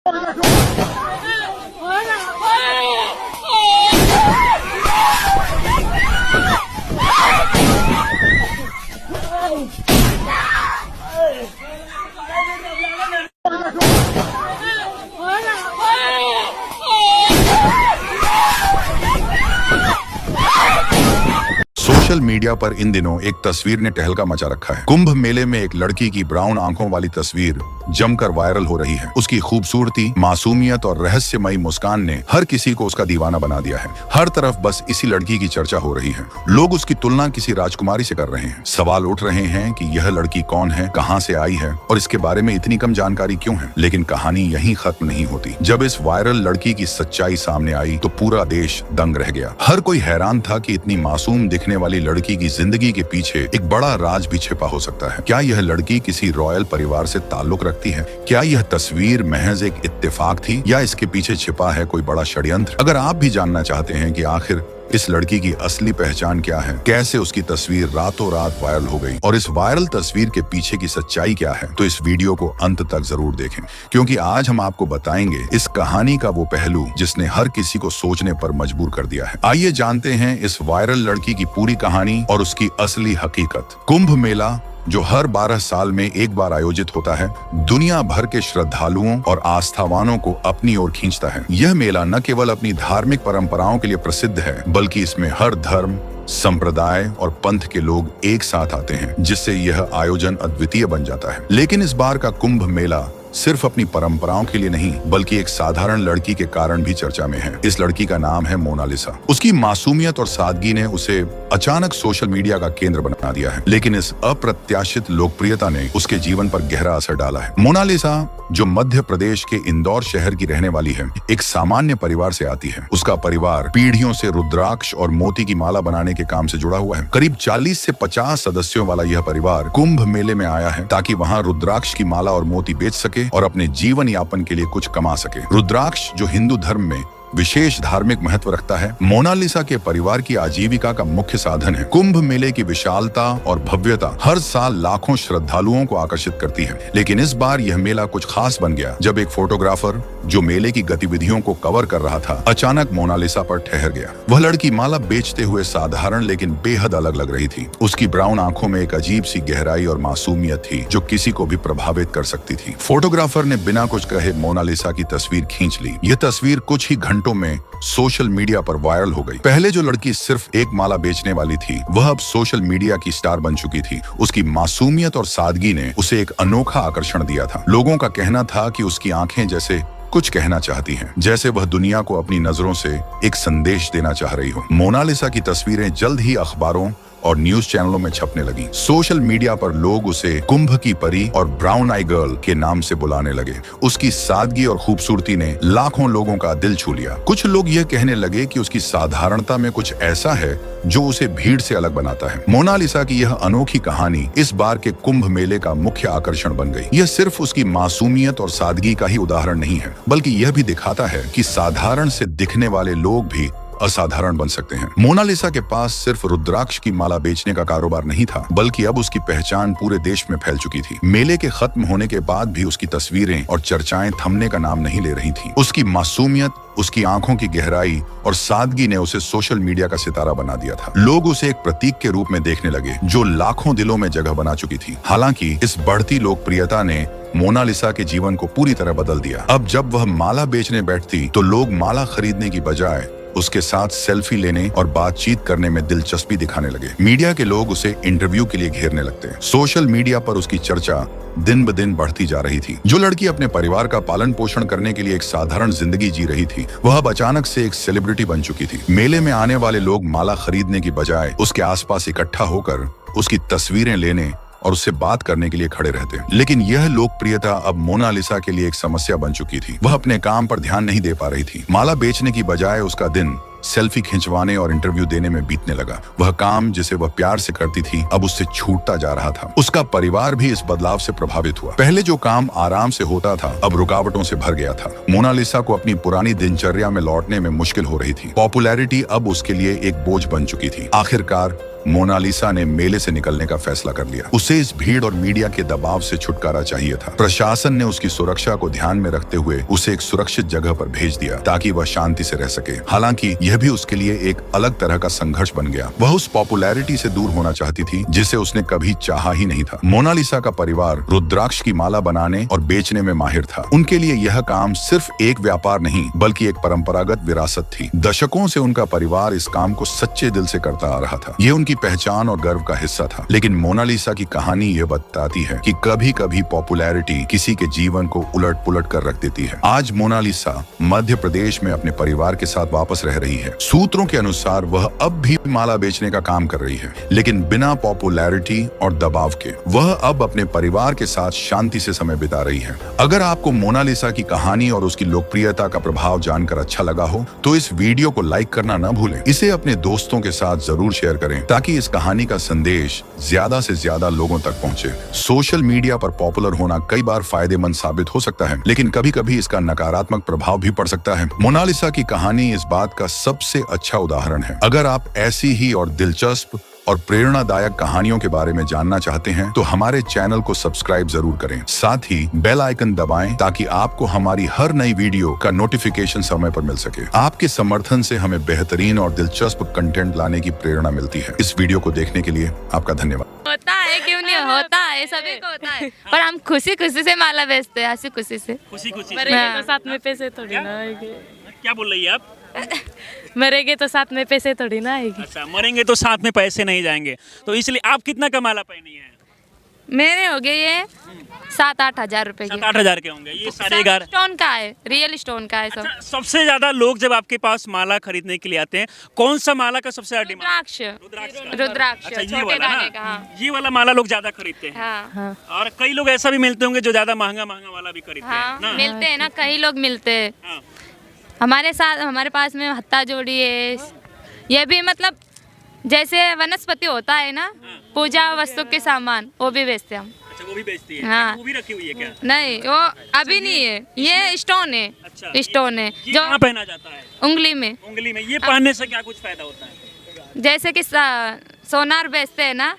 Social media पर इन दिनों एक तस्वीर ने तहलका मचा रखा है। कुंभ मेले में एक लड़की की ब्राउन आंखों वाली तस्वीर जमकर वायरल हो रही है। उसकी खूबसूरती, मासूमियत और रहस्यमयी मुस्कान ने हर किसी को उसका दीवाना बना दिया है। हर तरफ बस इसी लड़की की चर्चा हो रही है। लोग उसकी तुलना किसी राजकुमारी से कर रहे हैं। सवाल उठ रहे हैं कि यह लड़की कौन है, कहां से आई है और इसके बारे में इतनी कम जानकारी क्यों है। लेकिन कहानी यहीं खत्म नहीं होती। जब इस वायरल लड़की की सच्चाई सामने आई तो पूरा देश दंग रह गया। हर कोई हैरान था कि इतनी मासूम दिखने वाली लड़की की जिंदगी के पीछे एक बड़ा राज भी छिपा हो सकता है। क्या यह लड़की किसी रॉयल परिवार से ताल्लुक रखती है? क्या यह तस्वीर महज एक इत्तेफाक थी या इसके पीछे छिपा है कोई बड़ा षड्यंत्र? अगर आप भी जानना चाहते हैं कि आखिर इस लड़की की असली पहचान क्या है, कैसे उसकी तस्वीर रातों रात वायरल हो गई और इस वायरल तस्वीर के पीछे की सच्चाई क्या है, तो इस वीडियो को अंत तक जरूर देखें, क्योंकि आज हम आपको बताएंगे इस कहानी का वो पहलू जिसने हर किसी को सोचने पर मजबूर कर दिया है। आइए जानते हैं इस वायरल लड़की की पूरी कहानी और उसकी असली हकीकत। कुंभ मेला, जो हर 12 साल में एक बार आयोजित होता है, दुनिया भर के श्रद्धालुओं और आस्थावानों को अपनी ओर खींचता है। यह मेला न केवल अपनी धार्मिक परंपराओं के लिए प्रसिद्ध है, बल्कि इसमें हर धर्म, संप्रदाय और पंथ के लोग एक साथ आते हैं, जिससे यह आयोजन अद्वितीय बन जाता है। लेकिन इस बार का कुंभ मेला सिर्फ अपनी परंपराओं के लिए नहीं, बल्कि एक साधारण लड़की के कारण भी चर्चा में है। इस लड़की का नाम है मोनालिसा। उसकी मासूमियत और सादगी ने उसे अचानक सोशल मीडिया का केंद्र बना दिया है, लेकिन इस अप्रत्याशित लोकप्रियता ने उसके जीवन पर गहरा असर डाला है। मोनालिसा, जो मध्य प्रदेश के इंदौर शहर की रहने वाली है, एक सामान्य परिवार से आती है। उसका परिवार पीढ़ियों से रुद्राक्ष और मोती की माला बनाने के काम से जुड़ा हुआ है। करीब 40 से 50 सदस्यों वाला यह परिवार कुंभ मेले में आया है ताकि वहां रुद्राक्ष की माला और मोती बेच सके और अपने जीवन यापन के लिए कुछ कमा सके। रुद्राक्ष, जो हिंदू धर्म में विशेष धार्मिक महत्व रखता है, मोनालिसा के परिवार की आजीविका का मुख्य साधन है। कुंभ मेले की विशालता और भव्यता हर साल लाखों श्रद्धालुओं को आकर्षित करती है, लेकिन इस बार यह मेला कुछ खास बन गया जब एक फोटोग्राफर, जो मेले की गतिविधियों को कवर कर रहा था, अचानक मोनालिसा पर ठहर गया। वह लड़की माला बेचते हुए साधारण लेकिन बेहद अलग लग रही थी। उसकी ब्राउन आंखों में एक अजीब सी गहराई और मासूमियत थी जो किसी को भी प्रभावित कर सकती थी। फोटोग्राफर ने बिना कुछ कहे मोनालिसा की तस्वीर खींच ली। यह तस्वीर कुछ ही घंटों में सोशल मीडिया पर वायरल हो गई। पहले जो लड़की सिर्फ एक माला बेचने वाली थी, वह अब सोशल मीडिया की स्टार बन चुकी थी। उसकी मासूमियत और सादगी ने उसे एक अनोखा आकर्षण दिया था। लोगों का कहना था कि उसकी आंखें जैसे कुछ कहना चाहती हैं, जैसे वह दुनिया को अपनी नजरों से एक संदेश देना चाह रही हो। मोनालिसा की तस्वीरें जल्द ही अखबारों और न्यूज चैनलों में छपने लगी। सोशल मीडिया पर लोग उसे कुंभ की परी और ब्राउन आई गर्ल के नाम से बुलाने लगे। उसकी सादगी और खूबसूरती ने लाखों लोगों का दिल छू लिया। कुछ लोग यह कहने लगे कि उसकी साधारणता में कुछ ऐसा है जो उसे भीड़ से अलग बनाता है। मोनालिसा की यह अनोखी कहानी इस बार के कुंभ मेले का मुख्य आकर्षण बन गई। यह सिर्फ उसकी मासूमियत और सादगी का ही उदाहरण नहीं है, बल्कि यह भी दिखाता है कि साधारण से दिखने वाले लोग भी असाधारण बन सकते हैं। मोनालिसा के पास सिर्फ रुद्राक्ष की माला बेचने का कारोबार नहीं था, बल्कि अब उसकी पहचान पूरे देश में फैल चुकी थी। मेले के खत्म होने के बाद भी उसकी तस्वीरें और चर्चाएं थमने का नाम नहीं ले रही थी। उसकी मासूमियत, उसकी आंखों की गहराई और सादगी ने उसे सोशल मीडिया का सितारा बना दिया था। लोग उसे एक प्रतीक के रूप में देखने लगे, जो लाखों दिलों में जगह बना चुकी थी। हालांकि इस बढ़ती लोकप्रियता ने मोनालिसा के जीवन को पूरी तरह बदल दिया। अब जब वह माला बेचने बैठती तो लोग माला खरीदने की बजाय उसके साथ सेल्फी लेने और बातचीत करने में दिलचस्पी दिखाने लगे। मीडिया के लोग उसे इंटरव्यू के लिए घेरने लगते। सोशल मीडिया पर उसकी चर्चा दिन ब दिन बढ़ती जा रही थी। जो लड़की अपने परिवार का पालन पोषण करने के लिए एक साधारण जिंदगी जी रही थी, वह अब अचानक से एक सेलिब्रिटी बन चुकी थी। मेले में आने वाले लोग माला खरीदने की बजाय उसके आसपास इकट्ठा होकर उसकी तस्वीरें लेने और उससे बात करने के लिए खड़े रहते। लेकिन यह लोकप्रियता अब मोनालिसा के लिए एक समस्या बन चुकी थी। वह अपने काम पर ध्यान नहीं दे पा रही थी। माला बेचने की बजाय उसका दिन सेल्फी खिंचवाने और इंटरव्यू देने में बीतने लगा। वह काम जिसे वह प्यार से करती थी, अब उससे छूटता जा रहा था। उसका परिवार भी इस बदलाव से प्रभावित हुआ। पहले जो काम आराम से होता था, अब रुकावटों से भर गया था। मोनालिसा को अपनी पुरानी दिनचर्या में लौटने में मुश्किल हो रही थी। पॉपुलैरिटी अब उसके लिए एक बोझ बन चुकी थी। आखिरकार मोनालिसा ने मेले से निकलने का फैसला कर लिया। उसे इस भीड़ और मीडिया के दबाव से छुटकारा चाहिए था। प्रशासन ने उसकी सुरक्षा को ध्यान में रखते हुए उसे एक सुरक्षित जगह पर भेज दिया ताकि वह शांति से रह सके। हालांकि यह भी उसके लिए एक अलग तरह का संघर्ष बन गया। वह उस पॉपुलैरिटी से दूर होना चाहती थी जिसे उसने कभी चाहा ही नहीं था। मोनालिसा का परिवार रुद्राक्ष की माला बनाने और बेचने में माहिर था। उनके लिए यह काम सिर्फ एक व्यापार नहीं बल्कि एक परंपरागत विरासत थी। दशकों से उनका परिवार इस काम को सच्चे दिल से करता आ रहा था। यह उनकी पहचान और गर्व का हिस्सा था। लेकिन मोनालिसा की कहानी यह बताती है कि कभी कभी पॉपुलैरिटी किसी के जीवन को उलट पुलट कर रख देती है। आज मोनालिसा मध्य प्रदेश में अपने परिवार के साथ वापस रह रही है। सूत्रों के अनुसार वह अब भी माला बेचने का काम कर रही है, लेकिन बिना पॉपुलैरिटी और दबाव के। वह अब अपने परिवार के साथ शांति से समय बिता रही है। अगर आपको मोनालिसा की कहानी और उसकी लोकप्रियता का प्रभाव जानकर अच्छा लगा हो तो इस वीडियो को लाइक करना न भूलें। इसे अपने दोस्तों के साथ जरूर शेयर करें ताकि इस कहानी का संदेश ज्यादा से ज्यादा लोगों तक पहुंचे। सोशल मीडिया पर पॉपुलर होना कई बार फायदेमंद साबित हो सकता है, लेकिन कभी कभी इसका नकारात्मक प्रभाव भी पड़ सकता है। मोनालिसा की कहानी इस बात का सबसे अच्छा उदाहरण है। अगर आप ऐसी ही और दिलचस्प और प्रेरणादायक कहानियों के बारे में जानना चाहते हैं तो हमारे चैनल को सब्सक्राइब जरूर करें। साथ ही बेल आइकन दबाएं ताकि आपको हमारी हर नई वीडियो का नोटिफिकेशन समय पर मिल सके। आपके समर्थन से हमें बेहतरीन और दिलचस्प कंटेंट लाने की प्रेरणा मिलती है। इस वीडियो को देखने के लिए आपका धन्यवाद। होता है, क्यों नहीं होता है, सभी को होता है। पर हम खुशी खुशी से माला बेचते हैं, हंसी खुशी से। खुशी खुशी मरेंगे तो साथ में पैसे थोड़ी ना आएंगे। क्या बोल रही है आप? मरेंगे तो साथ में पैसे थोड़ी ना आएगी। अच्छा, मरेंगे तो साथ में पैसे नहीं जाएंगे, तो इसलिए आप कितना का माला पहनी है? मेरे हो गए ये 7-8 हजार रुपए के। 7-8 हजार के होंगे ये सारे। स्टोन का है, रियल स्टोन का है सब। अच्छा, सबसे ज्यादा लोग जब आपके पास माला खरीदने के लिए आते हैं, कौन सा माला का सबसे ज्यादा डिमांड? रुद्राक्ष अच्छा, ये छोटे वाला दाने ना? का। हाँ। ये वाला माला लोग ज्यादा खरीदते हैं। हाँ और कई लोग ऐसा भी मिलते होंगे जो ज्यादा महंगा महंगा वाला भी खरीदते हाँ, हैं ना? मिलते हैं ना, कई लोग मिलते हैं हाँ। हमारे साथ। हमारे पास में हत्ता जोड़ी है, ये भी मतलब जैसे वनस्पति होता है ना, पूजा वस्तु के सामान, वो भी बेचते हम। अच्छा, वो भी बेचती है? हाँ। वो भी रखी हुई है क्या? नहीं, वो अभी नहीं है, ये स्टोन है। अच्छा, स्टोन है ये जो कहाँ पहना जाता है? उंगली में। उंगली में। ये पहनने से क्या कुछ फायदा होता है? जैसे कि सोनार बेचते हैं ना,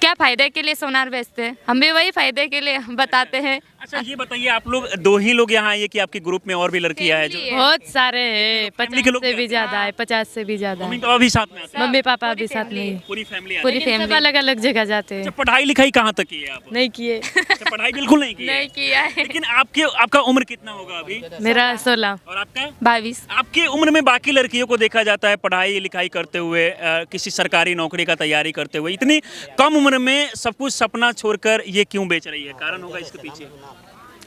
क्या फायदे के लिए सोनार बेचते हैं, हम भी वही फायदे के लिए बताते हैं। अच्छा, ये बताइए, आप लोग दो ही लोग यहाँ आइए कि आपके ग्रुप में और भी लड़कियाँ हैं जो? बहुत सारे हैं, फैमिली के 50 लोग से भी भी ज्यादा है, 50 से भी ज्यादा मम्मी है। पापा भी साथ में आते हैं? मम्मी पापा भी साथ में ही। पूरी फैमिली आती पूरी है? सब फैमिली अलग अलग जगह जाते अच्छा, हैं। पढ़ाई लिखाई कहाँ तक की है आप? नहीं किए। अच्छा, पढ़ाई बिल्कुल नहीं की है? नहीं किया है। लेकिन आपका उम्र कितना होगा अभी? मेरा 16। और आपका? 22। आपकी उम्र में बाकी लड़कियों को देखा जाता है पढ़ाई लिखाई करते हुए, किसी सरकारी नौकरी का तैयारी करते हुए। इतनी कम उम्र में सब कुछ सपना छोड़कर ये क्यों बेच रही है? कारण होगा इसके पीछे?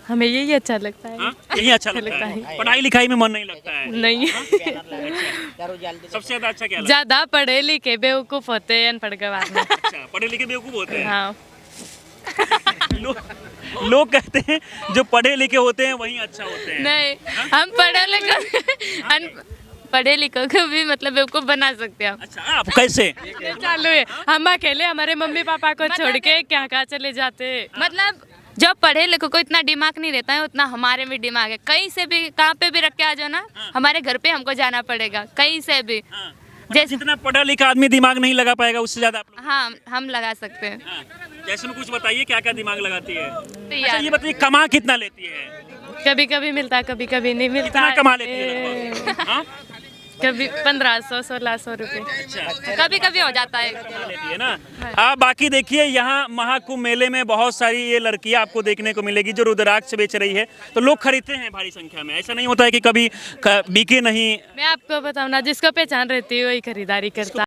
हमें यही अच्छा लगता है। हाँ? यही अच्छा लगता है? पढ़ाई लिखाई में मन नहीं लगता है? नहीं। सबसे ज्यादा अच्छा क्या लगता ज्यादा पढ़े लिखे बेवकूफ होते हैं अनपढ़ गवार में। है? अच्छा, पढ़े लिखे बेवकूफ होते हैं? हाँ। लोग कहते हैं जो पढ़े लिखे होते हैं वही अच्छा होते हैं। नहीं, हम पढ़े लिखो को भी मतलब बेवकूफ बना सकते हैं हम। अच्छा, आप कैसे? ये चालू है, हम अकेले हमारे मम्मी पापा को छोड़ के क्या कहाँ चले जाते हैं। मतलब जो पढ़े लिखो को इतना दिमाग नहीं रहता है, उतना हमारे में दिमाग है। कहीं से भी कहाँ पे भी रख के आ जाओ ना, हमारे घर पे हमको जाना पड़ेगा, कहीं से भी। हाँ। जैसे जितना पढ़ा लिखा आदमी दिमाग नहीं लगा पाएगा, उससे ज्यादा आप लोग? हाँ, हम लगा सकते हैं। हाँ। जैसे में कुछ बताइए, क्या क्या दिमाग लगाती है? तो अच्छा, यार ये बताइए, कमा कितना लेती है? कभी कभी मिलता, कभी कभी नहीं मिलता। कितना कमा लेती है लगभग? हाँ? कभी 1500-1600 रुपए। अच्छा, कभी कभी हो जाता है। कमा लेती है ना? बाकी देखिए, यहाँ महाकुंभ मेले में बहुत सारी ये लड़कियाँ आपको देखने को मिलेगी जो रुद्राक्ष बेच रही है, तो लोग खरीदते हैं भारी संख्या में। ऐसा नहीं होता है कि कभी बिके नहीं? मैं आपको बताऊँ ना, जिसको पहचान रहती है वही खरीदारी करता है।